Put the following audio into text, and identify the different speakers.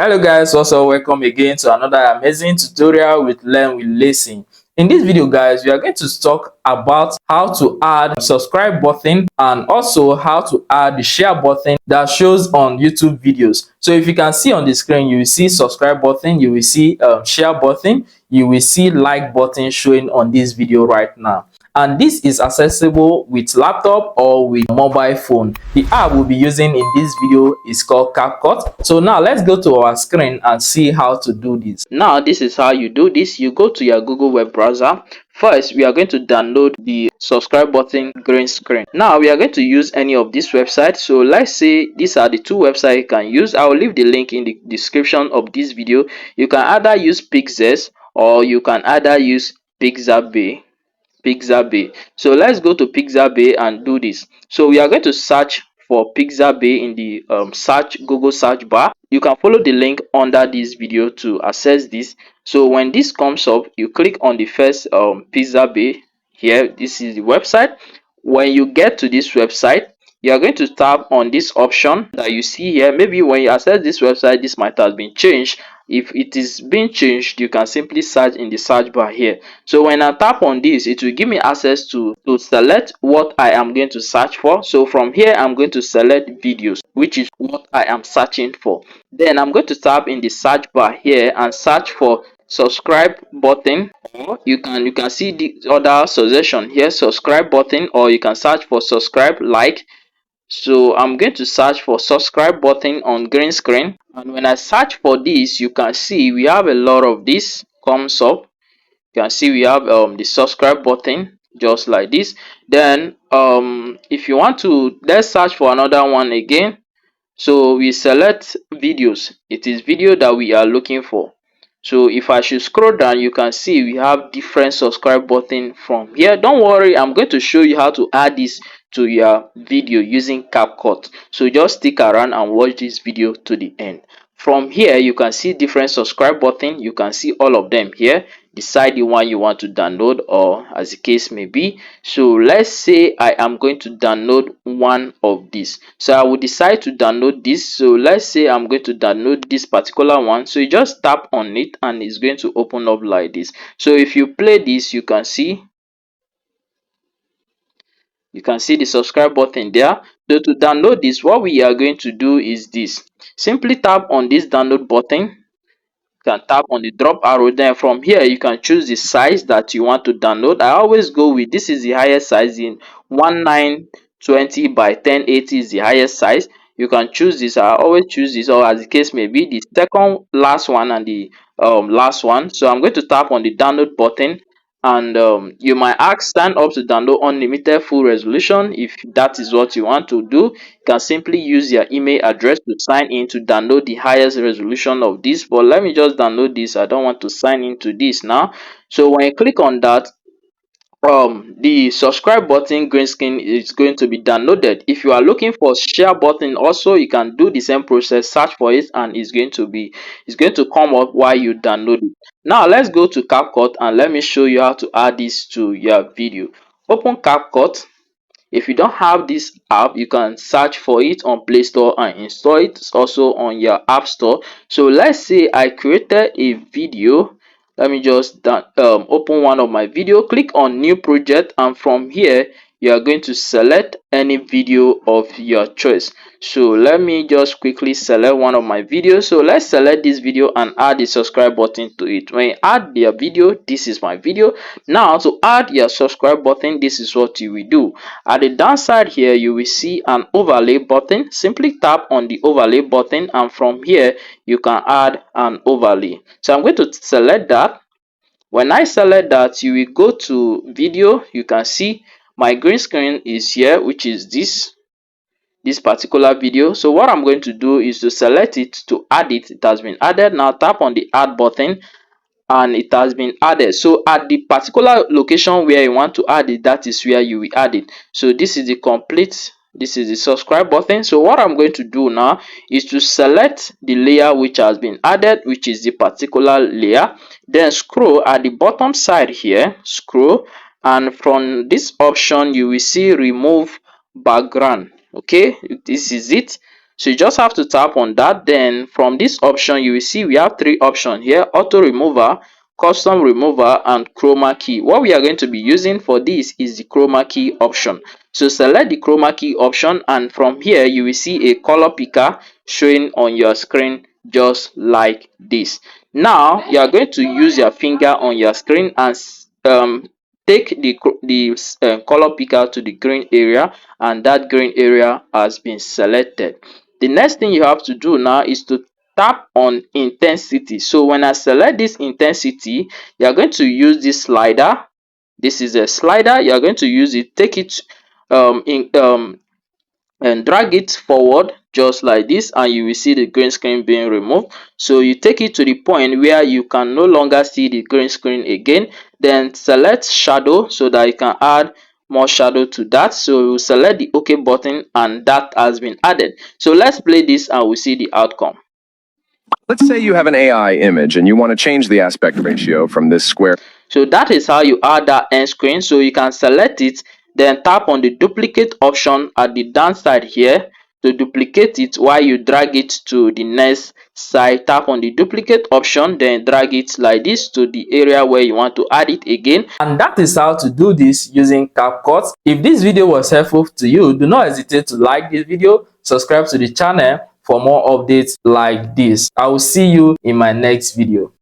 Speaker 1: Hello guys, also welcome again to another amazing tutorial with Learn with LEESI. In this video guys, we are going to talk about how to add subscribe button and also how to add the share button that shows on YouTube videos. So if you can see on the screen, you will see subscribe button, you will see share button, you will see like button showing on this video right now. And this is accessible with laptop or with mobile phone. The app we'll be using in this video is called CapCut. So now let's go to our screen and see how to do this. Now this is how you do this. You go to your Google web browser. First, we are going to download the subscribe button green screen. Now we are going to use any of these websites. So let's say these are the two websites you can use. I will leave the link in the description of this video. You can either use Pixels or you can either use Pixabay. So let's go to Pixabay and do this. So we are going to search for Pixabay in the Google search bar. You can follow the link under this video to access this. So when this comes up, you click on the first Pixabay here. This is the website. When you get to this website, you are going to tap on this option that you see here. Maybe when you access this website, this might have been changed. If it is being changed, you can simply search in the search bar here. So when I tap on this, it will give me access to select what I am going to search for. So from here, I'm going to select videos, which is what I am searching for. Then I'm going to tap in the search bar here and search for subscribe button, or you can see the other suggestion here, subscribe button, or you can search for subscribe like. So I'm going to search for subscribe button on green screen, and when I search for this, you can see we have a lot of this comes up. You can see we have the subscribe button just like this. Then if you want to, let's search for another one again. So we select videos. It is video that we are looking for. So if I should scroll down, you can see we have different subscribe button from here. Don't worry, I'm going to show you how to add this to your video using CapCut. So just stick around and watch this video to the end. From here, you can see different subscribe button. You can see all of them here. Decide the one you want to download, or as the case may be. So let's say I am going to download one of these. So I will decide to download this. So let's say I'm going to download this particular one. So you just tap on it and it's going to open up like this. So if you play this, you can see the subscribe button there. So to download this, what we are going to do is this. Simply tap on this download button. You can tap on the drop arrow. Then from here you can choose the size that you want to download. I always go with this is the highest size, in 1920 by 1080 is the highest size. You can choose this. I always choose this, or as the case may be, the second last one and the last one. So I'm going to tap on the download button, and you might ask sign up to download unlimited full resolution. If that is what you want to do, you can simply use your email address to sign in to download the highest resolution of this. But let me just download this. I don't want to sign into this now. So when you click on that, the subscribe button green screen is going to be downloaded. If you are looking for share button also, you can do the same process, search for it, and it's going to come up while you download it. Now let's go to CapCut and let me show you how to add this to your video. Open CapCut. If you don't have this app, you can search for it on Play Store and install it. It's also on your App Store. So let's say I created a video. Let me just open one of my video, click on new project, and from here you are going to select any video of your choice. So let me just quickly select one of my videos. So let's select this video and add the subscribe button to it. When you add your video, this is my video. Now to add your subscribe button, this is what you will do. At the downside here, you will see an overlay button. Simply tap on the overlay button, and from here you can add an overlay. So I'm going to select that. When I select that, you will go to video. You can see my green screen is here, which is this particular video. So what I'm going to do is to select it to add it. It has been added. Now tap on the add button and it has been added. So at the particular location where you want to add it, that is where you will add it. So this is the subscribe button. So what I'm going to do now is to select the layer which has been added, which is the particular layer. Then scroll at the bottom side here, scroll, and from this option you will see remove background. Okay, this is it. So you just have to tap on that. Then from this option, you will see we have three options here: auto remover, custom remover, and chroma key. What we are going to be using for this is the chroma key option. So select the chroma key option, and from here you will see a color picker showing on your screen just like this. Now you are going to use your finger on your screen and take the color picker to the green area, and that green area has been selected. The next thing you have to do now is to tap on intensity. So when I select this intensity, you are going to use this slider. This is a slider. You are going to use it, take it in and drag it forward just like this, and you will see the green screen being removed. So you take it to the point where you can no longer see the green screen again. Then select shadow so that you can add more shadow to that. So you select the OK button, and that has been added. So let's play this and we'll see the outcome.
Speaker 2: Let's say you have an AI image and you want to change the aspect ratio from this square.
Speaker 1: So that is how you add that end screen. So you can select it, then tap on the duplicate option at the down side here to duplicate it. While you drag it to the next side, tap on the duplicate option, then drag it like this to the area where you want to add it again. And that is how to do this using CapCut. If this video was helpful to you, do not hesitate to like this video, subscribe to the channel for more updates like this. I will see you in my next video.